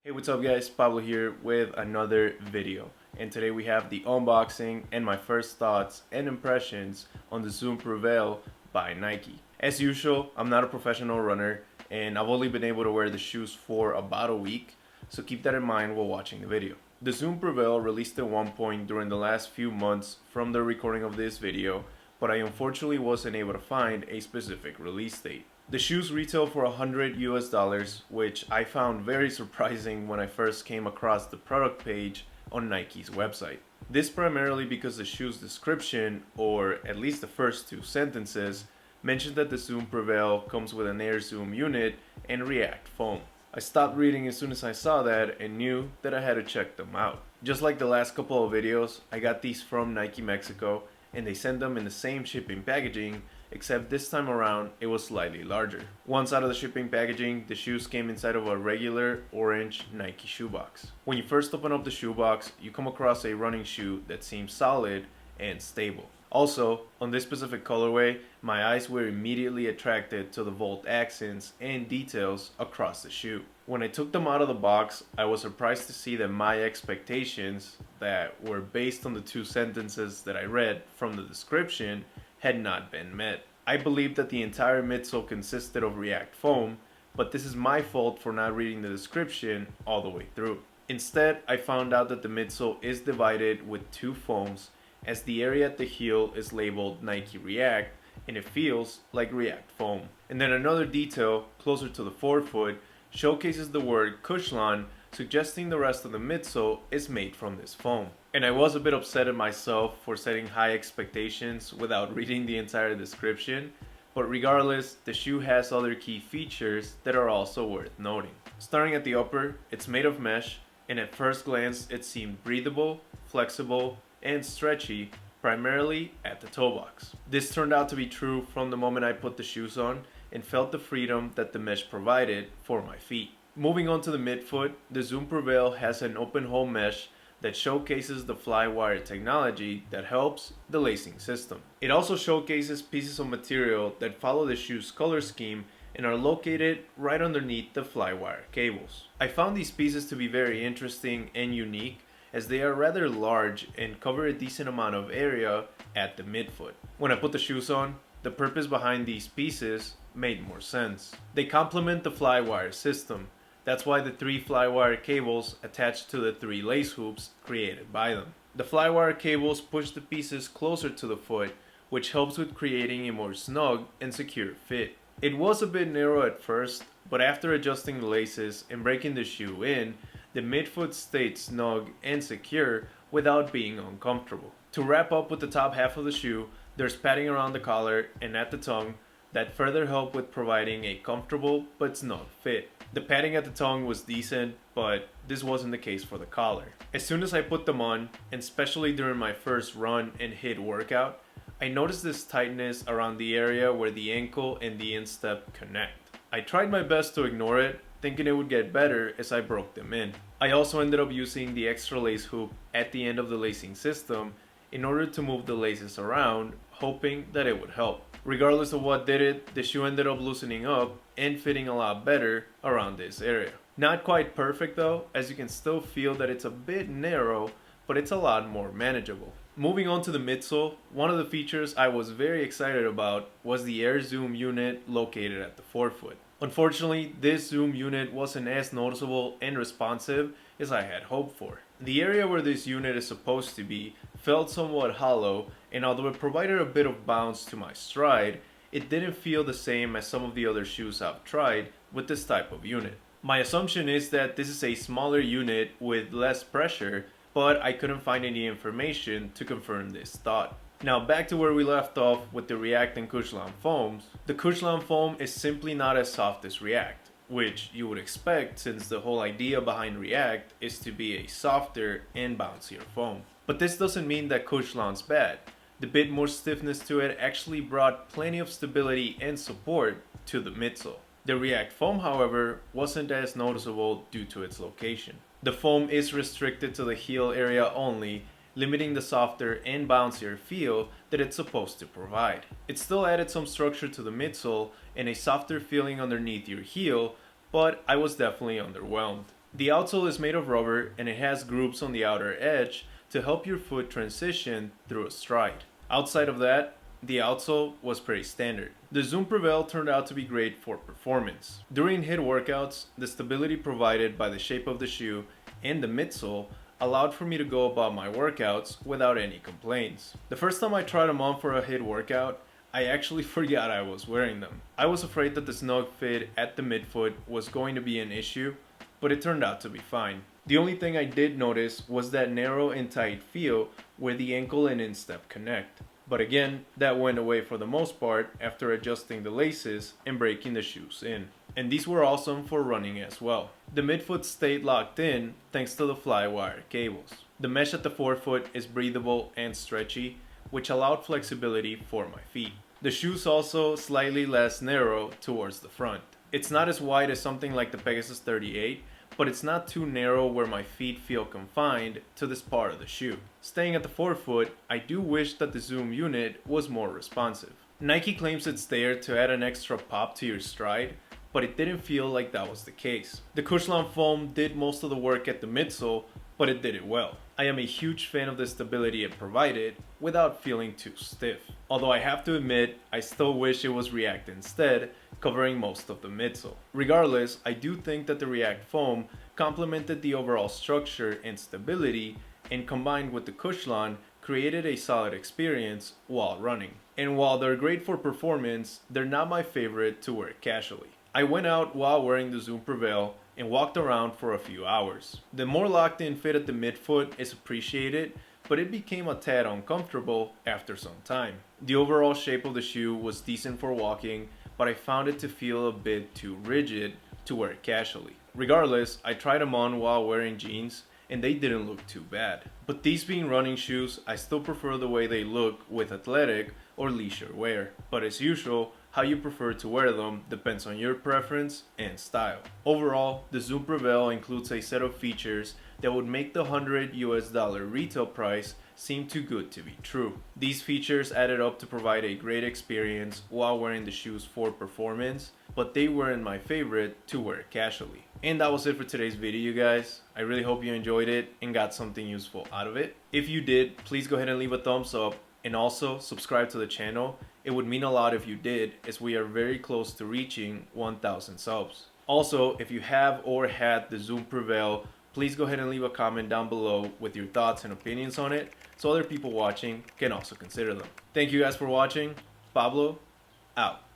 Hey, what's up guys? Pablo here with another video, and today we have the unboxing and my first thoughts and impressions on the Zoom Prevail by Nike. As usual, I'm not a professional runner and I've only been able to wear the shoes for about a week, so keep that in mind while watching the video. The Zoom Prevail released at one point during the last few months from the recording of this video, but I unfortunately wasn't able to find a specific release date. The shoes retail for $100 US, which I found very surprising when I first came across the product page on Nike's website. This primarily because the shoe's description, or at least the first two sentences, mentioned that the Zoom Prevail comes with an air zoom unit and React foam. I stopped reading as soon as I saw that and knew that I had to check them out. Just like the last couple of videos, I got these from Nike Mexico and they send them in the same shipping packaging, except this time around it was slightly larger. Once out of the shipping packaging, the shoes came inside of a regular orange Nike shoebox. When you first open up the shoebox, you come across a running shoe that seems solid and stable. Also, on this specific colorway, my eyes were immediately attracted to the volt accents and details across the shoe. When I took them out of the box, I was surprised to see that my expectations that were based on the two sentences that I read from the description had not been met. I believed that the entire midsole consisted of React foam, but this is my fault for not reading the description all the way through. Instead, I found out that the midsole is divided with two foams, as the area at the heel is labeled Nike React and it feels like React foam. And then another detail closer to the forefoot showcases the word Cushlon, suggesting the rest of the midsole is made from this foam. And I was a bit upset at myself for setting high expectations without reading the entire description, but regardless, the shoe has other key features that are also worth noting. Starting at the upper, it's made of mesh, and at first glance it seemed breathable, flexible, and stretchy, primarily at the toe box. This turned out to be true from the moment I put the shoes on and felt the freedom that the mesh provided for my feet. Moving on to the midfoot, the Zoom Prevail has an open hole mesh that showcases the Flywire technology that helps the lacing system. It also showcases pieces of material that follow the shoe's color scheme and are located right underneath the Flywire cables. I found these pieces to be very interesting and unique, as they are rather large and cover a decent amount of area at the midfoot. When I put the shoes on, the purpose behind these pieces made more sense. They complement the Flywire system. That's why the three Flywire cables attached to the three lace hoops created by them. The Flywire cables push the pieces closer to the foot, which helps with creating a more snug and secure fit. It was a bit narrow at first, but after adjusting the laces and breaking the shoe in, the midfoot stayed snug and secure without being uncomfortable. To wrap up with the top half of the shoe, there's padding around the collar and at the tongue that further help with providing a comfortable but snug fit. The padding at the tongue was decent, but this wasn't the case for the collar. As soon as I put them on, and especially during my first run and HIIT workout, I noticed this tightness around the area where the ankle and the instep connect. I tried my best to ignore it, thinking it would get better as I broke them in. I also ended up using the extra lace hoop at the end of the lacing system in order to move the laces around, hoping that it would help. Regardless of what did it, the shoe ended up loosening up and fitting a lot better around this area. Not quite perfect though, as you can still feel that it's a bit narrow, but it's a lot more manageable. Moving on to the midsole, one of the features I was very excited about was the air zoom unit located at the forefoot. Unfortunately, this zoom unit wasn't as noticeable and responsive as I had hoped for. The area where this unit is supposed to be felt somewhat hollow, and although it provided a bit of bounce to my stride, it didn't feel the same as some of the other shoes I've tried with this type of unit. My assumption is that this is a smaller unit with less pressure, but I couldn't find any information to confirm this thought. Now back to where we left off with the React and Cushlon foams. The Cushlon foam is simply not as soft as React, which you would expect since the whole idea behind React is to be a softer and bouncier foam. But this doesn't mean that Cushlon's bad. The bit more stiffness to it actually brought plenty of stability and support to the midsole. The React foam, however, wasn't as noticeable due to its location. The foam is restricted to the heel area only, limiting the softer and bouncier feel that it's supposed to provide. It still added some structure to the midsole and a softer feeling underneath your heel, but I was definitely underwhelmed. The outsole is made of rubber and it has grooves on the outer edge to help your foot transition through a stride. Outside of that, the outsole was pretty standard. The Zoom Prevail turned out to be great for performance. During HIIT workouts, the stability provided by the shape of the shoe and the midsole allowed for me to go about my workouts without any complaints. The first time I tried them on for a HIIT workout, I actually forgot I was wearing them. I was afraid that the snug fit at the midfoot was going to be an issue, but it turned out to be fine. The only thing I did notice was that narrow and tight feel where the ankle and instep connect. But again, that went away for the most part after adjusting the laces and breaking the shoes in. And these were awesome for running as well. The midfoot stayed locked in thanks to the flywire cables. The mesh at the forefoot is breathable and stretchy, which allowed flexibility for my feet. The shoe's also slightly less narrow towards the front. It's not as wide as something like the Pegasus 38, but it's not too narrow where my feet feel confined to this part of the shoe. Staying at the forefoot, I do wish that the Zoom unit was more responsive. Nike claims it's there to add an extra pop to your stride, but it didn't feel like that was the case. The Cushlan foam did most of the work at the midsole, but it did it well. I am a huge fan of the stability it provided without feeling too stiff. Although I have to admit, I still wish it was React instead, covering most of the midsole. Regardless, I do think that the React foam complemented the overall structure and stability, and combined with the Cushlan, created a solid experience while running. And while they're great for performance, they're not my favorite to wear casually. I went out while wearing the Zoom Prevail and walked around for a few hours. The more locked in fit at the midfoot is appreciated, but it became a tad uncomfortable after some time. The overall shape of the shoe was decent for walking, but I found it to feel a bit too rigid to wear casually. Regardless, I tried them on while wearing jeans and they didn't look too bad. But these being running shoes, I still prefer the way they look with athletic or leisure wear. But as usual, how you prefer to wear them depends on your preference and style. Overall, the Zoom Prevail includes a set of features that would make the $100 retail price seem too good to be true. These features added up to provide a great experience while wearing the shoes for performance, but they weren't my favorite to wear casually. And that was it for today's video, you guys. I really hope you enjoyed it and got something useful out of it. If you did, please go ahead and leave a thumbs up and also subscribe to the channel. It would mean a lot if you did, as we are very close to reaching 1,000 subs. Also, if you have or had the Zoom Prevail, please go ahead and leave a comment down below with your thoughts and opinions on it, so other people watching can also consider them. Thank you guys for watching. Pablo, out.